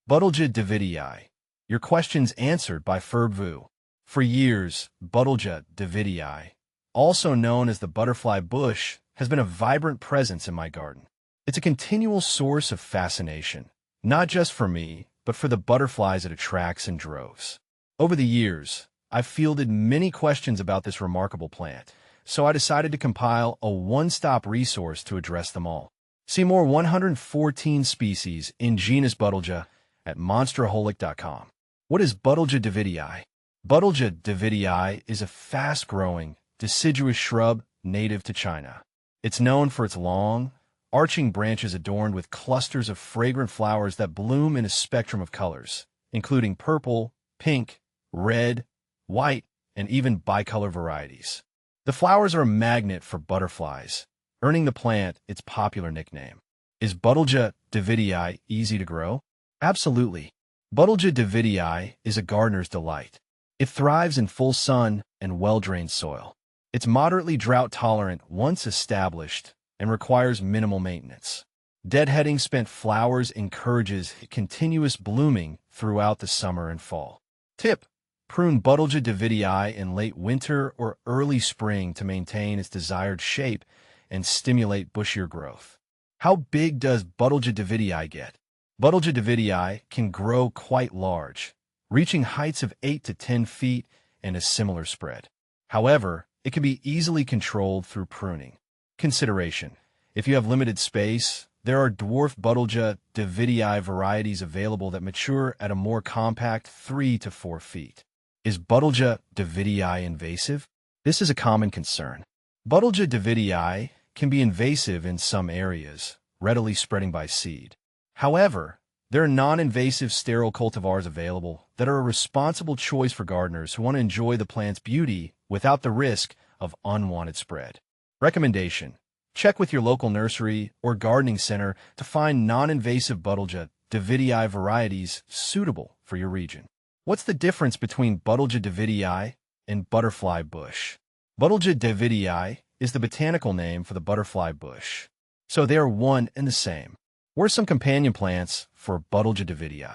Buddleja Davidii. Your questions answered by Fergvu. For years, Buddleja Davidii, also known as the butterfly bush, has been a vibrant presence in my garden. It's a continual source of fascination, not just for me, but for the butterflies it attracts in droves. Over the years, I've fielded many questions about this remarkable plant, so I decided to compile a one-stop resource to address them all. See more 114 species in genus Buddleja at monsteraholic.com. What is Buddleja Davidii? Buddleja Davidii is a fast-growing, deciduous shrub native to China. It's known for its long, arching branches adorned with clusters of fragrant flowers that bloom in a spectrum of colors, including purple, pink, red, white, and even bicolor varieties. The flowers are a magnet for butterflies, earning the plant its popular nickname. Is Buddleja Davidii easy to grow? Absolutely. Buddleja Davidii is a gardener's delight. It thrives in full sun and well-drained soil. It's moderately drought-tolerant once established and requires minimal maintenance. Deadheading spent flowers encourages continuous blooming throughout the summer and fall. Tip: prune Buddleja Davidii in late winter or early spring to maintain its desired shape and stimulate bushier growth. How big does Buddleja Davidii get? Buddleja Davidii can grow quite large, reaching heights of 8 to 10 feet and a similar spread. However, it can be easily controlled through pruning. Consideration: if you have limited space, there are dwarf Buddleja Davidii varieties available that mature at a more compact 3 to 4 feet. Is Buddleja Davidii invasive? This is a common concern. Buddleja Davidii can be invasive in some areas, readily spreading by seed. However, there are non-invasive sterile cultivars available that are a responsible choice for gardeners who want to enjoy the plant's beauty without the risk of unwanted spread. Recommendation: check with your local nursery or gardening center to find non-invasive Buddleja Davidii varieties suitable for your region. What's the difference between Buddleja Davidii and butterfly bush? Buddleja Davidii is the botanical name for the butterfly bush, so they are one and the same. What are some companion plants for Buddleja Davidii?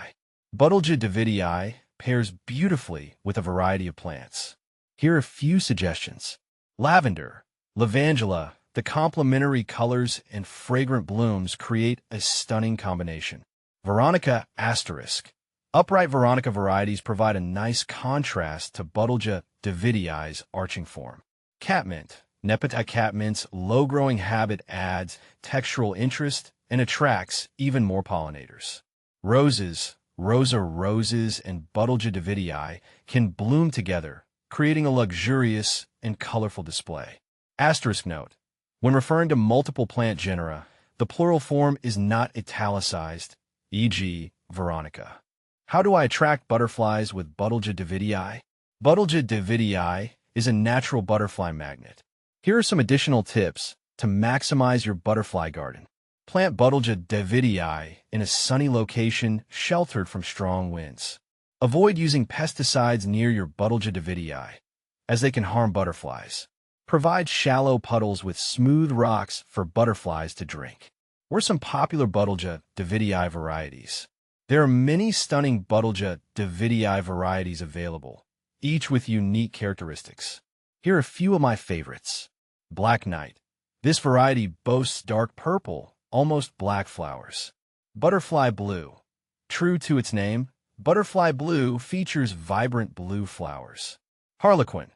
Buddleja Davidii pairs beautifully with a variety of plants. Here are a few suggestions. Lavender, lavandula. The complementary colors and fragrant blooms create a stunning combination. Veronica asterisk. Upright Veronica varieties provide a nice contrast to Buddleja Davidii's arching form. Catmint. Nepeta catmint's low-growing habit adds textural interest and attracts even more pollinators. Roses, Rosa roses and Buddleja Davidii can bloom together, creating a luxurious and colorful display. Asterisk note: when referring to multiple plant genera, the plural form is not italicized, e.g., Veronica. How do I attract butterflies with Buddleja Davidii? Buddleja Davidii is a natural butterfly magnet. Here are some additional tips to maximize your butterfly garden. Plant Buddleja Davidii in a sunny location sheltered from strong winds. Avoid using pesticides near your Buddleja Davidii, as they can harm butterflies. Provide shallow puddles with smooth rocks for butterflies to drink. What are some popular Buddleja Davidii varieties? There are many stunning Buddleja Davidii varieties available, each with unique characteristics. Here are a few of my favorites. Black Knight. This variety boasts dark purple, almost black flowers. Butterfly Blue. True to its name, Butterfly Blue features vibrant blue flowers. Harlequin.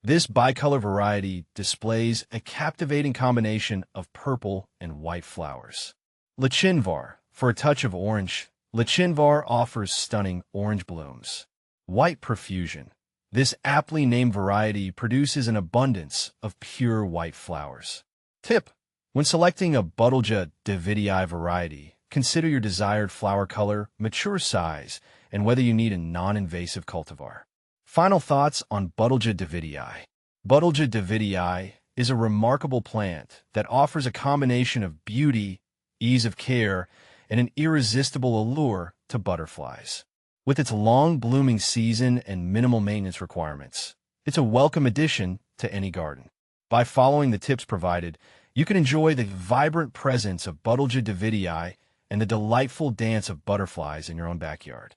This bicolor variety displays a captivating combination of purple and white flowers. Lachinvar. For a touch of orange, Lachinvar offers stunning orange blooms. White Profusion. This aptly named variety produces an abundance of pure white flowers. Tip: when selecting a Buddleja Davidii variety, consider your desired flower color, mature size, and whether you need a non-invasive cultivar. Final thoughts on Buddleja Davidii. Buddleja Davidii is a remarkable plant that offers a combination of beauty, ease of care, and an irresistible allure to butterflies. With its long blooming season and minimal maintenance requirements, it's a welcome addition to any garden. By following the tips provided, you can enjoy the vibrant presence of Buddleja Davidii and the delightful dance of butterflies in your own backyard.